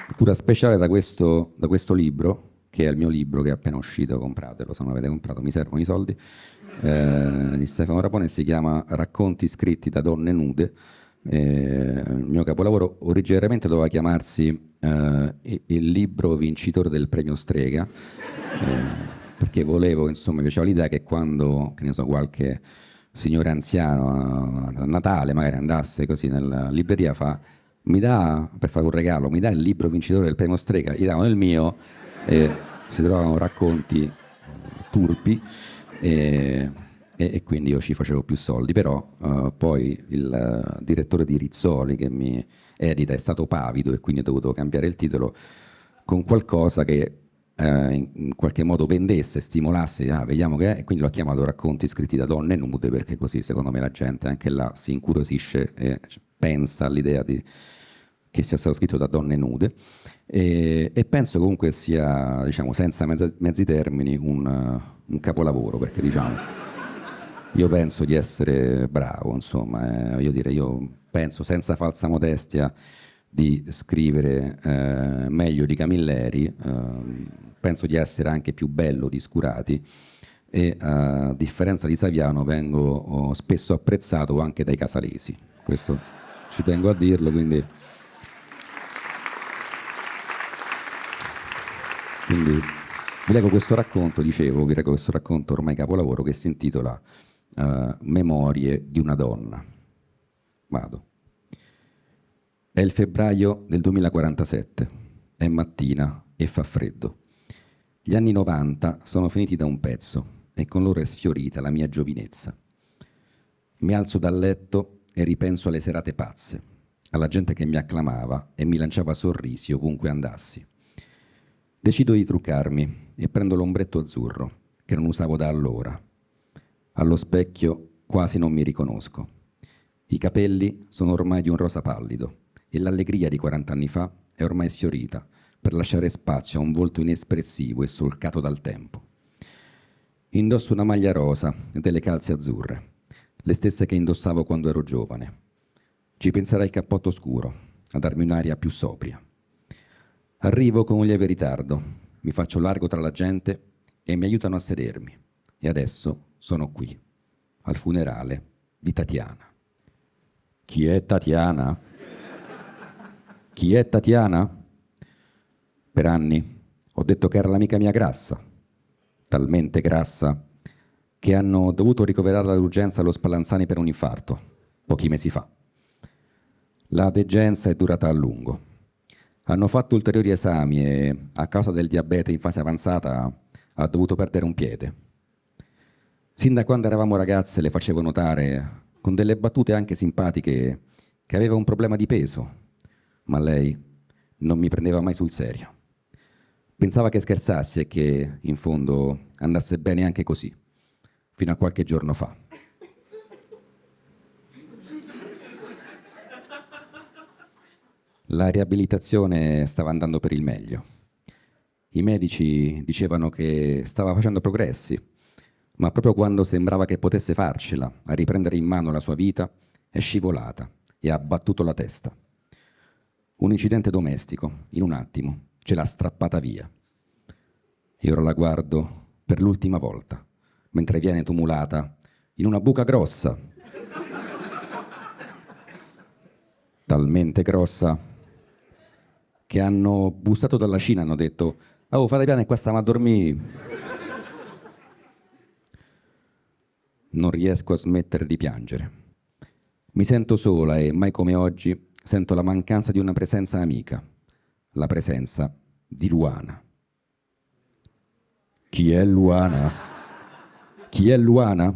Lettura speciale da questo libro, che è il mio libro che è appena uscito, compratelo se non l'avete comprato, mi servono i soldi, di Stefano Rapone, si chiama Racconti scritti da donne nude. Il mio capolavoro originariamente doveva chiamarsi il libro vincitore del premio Strega, perché volevo, insomma, mi piaceva l'idea che quando, che ne so, qualche signore anziano a Natale magari andasse così nella libreria, mi dà, per fare un regalo, mi dà il libro vincitore del premio Strega, gli davano il mio e si trovavano racconti turpi e quindi io ci facevo più soldi, però poi il direttore di Rizzoli che mi edita è stato pavido e quindi ho dovuto cambiare il titolo con qualcosa che in qualche modo vendesse, stimolasse, vediamo che è, e quindi l'ho chiamato Racconti scritti da donne nude, perché così secondo me la gente anche là si incuriosisce e pensa all'idea che sia stato scritto da donne nude e penso comunque sia, diciamo, senza mezzi termini un capolavoro, perché diciamo io penso di essere bravo, insomma, io penso senza falsa modestia di scrivere meglio di Camilleri, penso di essere anche più bello di Scurati e a differenza di Saviano vengo spesso apprezzato anche dai casalesi, questo ci tengo a dirlo, quindi vi leggo questo racconto, vi leggo questo racconto ormai capolavoro che si intitola Memorie di una donna. Vado. È il febbraio del 2047, è mattina e fa freddo. Gli anni 90 sono finiti da un pezzo e con loro è sfiorita la mia giovinezza. Mi alzo dal letto e ripenso alle serate pazze, alla gente che mi acclamava e mi lanciava sorrisi ovunque andassi. Decido di truccarmi e prendo l'ombretto azzurro, che non usavo da allora. Allo specchio quasi non mi riconosco. I capelli sono ormai di un rosa pallido e l'allegria di 40 anni fa è ormai sfiorita per lasciare spazio a un volto inespressivo e solcato dal tempo. Indosso una maglia rosa e delle calze azzurre, le stesse che indossavo quando ero giovane. Ci penserà il cappotto scuro a darmi un'aria più sobria. Arrivo con un lieve ritardo, mi faccio largo tra la gente e mi aiutano a sedermi. E adesso sono qui, al funerale di Tatiana. Chi è Tatiana? Chi è Tatiana? Per anni ho detto che era l'amica mia grassa, talmente grassa che hanno dovuto ricoverarla d'urgenza allo Spallanzani per un infarto, pochi mesi fa. La degenza è durata a lungo. Hanno fatto ulteriori esami e, a causa del diabete in fase avanzata, ha dovuto perdere un piede. Sin da quando eravamo ragazze le facevo notare, con delle battute anche simpatiche, che aveva un problema di peso, ma lei non mi prendeva mai sul serio. Pensava che scherzassi e che, in fondo, andasse bene anche così, fino a qualche giorno fa. La riabilitazione stava andando per il meglio. I medici dicevano che stava facendo progressi, ma proprio quando sembrava che potesse farcela a riprendere in mano la sua vita, è scivolata e ha battuto la testa. Un incidente domestico, in un attimo, ce l'ha strappata via. E ora la guardo per l'ultima volta, mentre viene tumulata in una buca grossa, talmente grossa che hanno bussato dalla Cina e hanno detto «Oh, fate piano, qua stiamo a dormire». Non riesco a smettere di piangere. Mi sento sola e, mai come oggi, sento la mancanza di una presenza amica, la presenza di Luana. Chi è Luana? Chi è Luana?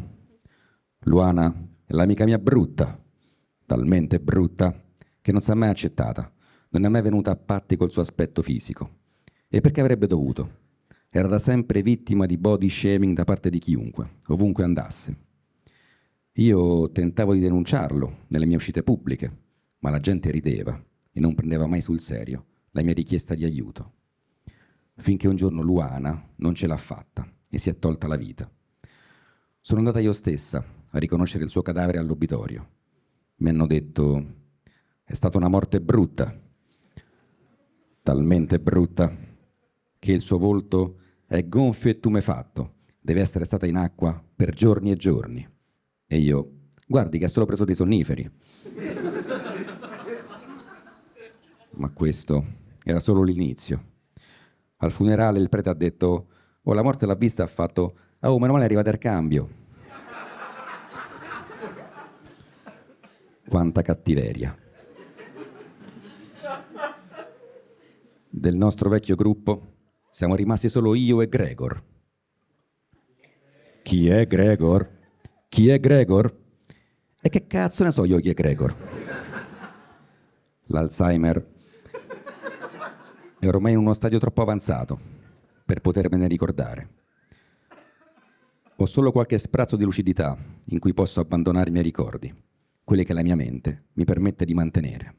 Luana è l'amica mia brutta, talmente brutta che non si è mai accettata, non è mai venuta a patti col suo aspetto fisico. E perché avrebbe dovuto? Era da sempre vittima di body shaming da parte di chiunque, ovunque andasse. Io tentavo di denunciarlo nelle mie uscite pubbliche, ma la gente rideva e non prendeva mai sul serio la mia richiesta di aiuto. Finché un giorno Luana non ce l'ha fatta e si è tolta la vita. Sono andata io stessa a riconoscere il suo cadavere all'obitorio Mi hanno detto, è stata una morte brutta, talmente brutta che il suo volto è gonfio e tumefatto, deve essere stata in acqua per giorni e giorni. E io, guardi che ha solo preso dei sonniferi. Ma questo era solo l'inizio. Al funerale il prete ha detto, oh, la morte l'ha vista, ha fatto, oh, meno male è arrivato il cambio. Quanta cattiveria. Del nostro vecchio gruppo siamo rimasti solo io e Gregor. Chi è Gregor? Chi è Gregor? E che cazzo ne so io chi è Gregor? L'Alzheimer è ormai in uno stadio troppo avanzato per potermene ricordare. Ho solo qualche sprazzo di lucidità in cui posso abbandonare i miei ricordi, quelli che la mia mente mi permette di mantenere.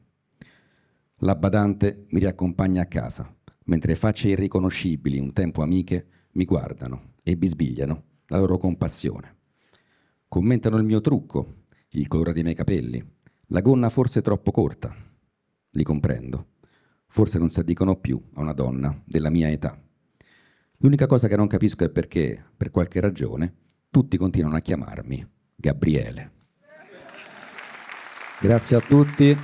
La badante mi riaccompagna a casa, mentre facce irriconoscibili, un tempo amiche, mi guardano e bisbigliano la loro compassione. Commentano il mio trucco, il colore dei miei capelli, la gonna forse troppo corta. Li comprendo. Forse non si addicono più a una donna della mia età. L'unica cosa che non capisco è perché, per qualche ragione, tutti continuano a chiamarmi Gabriele. Grazie a tutti.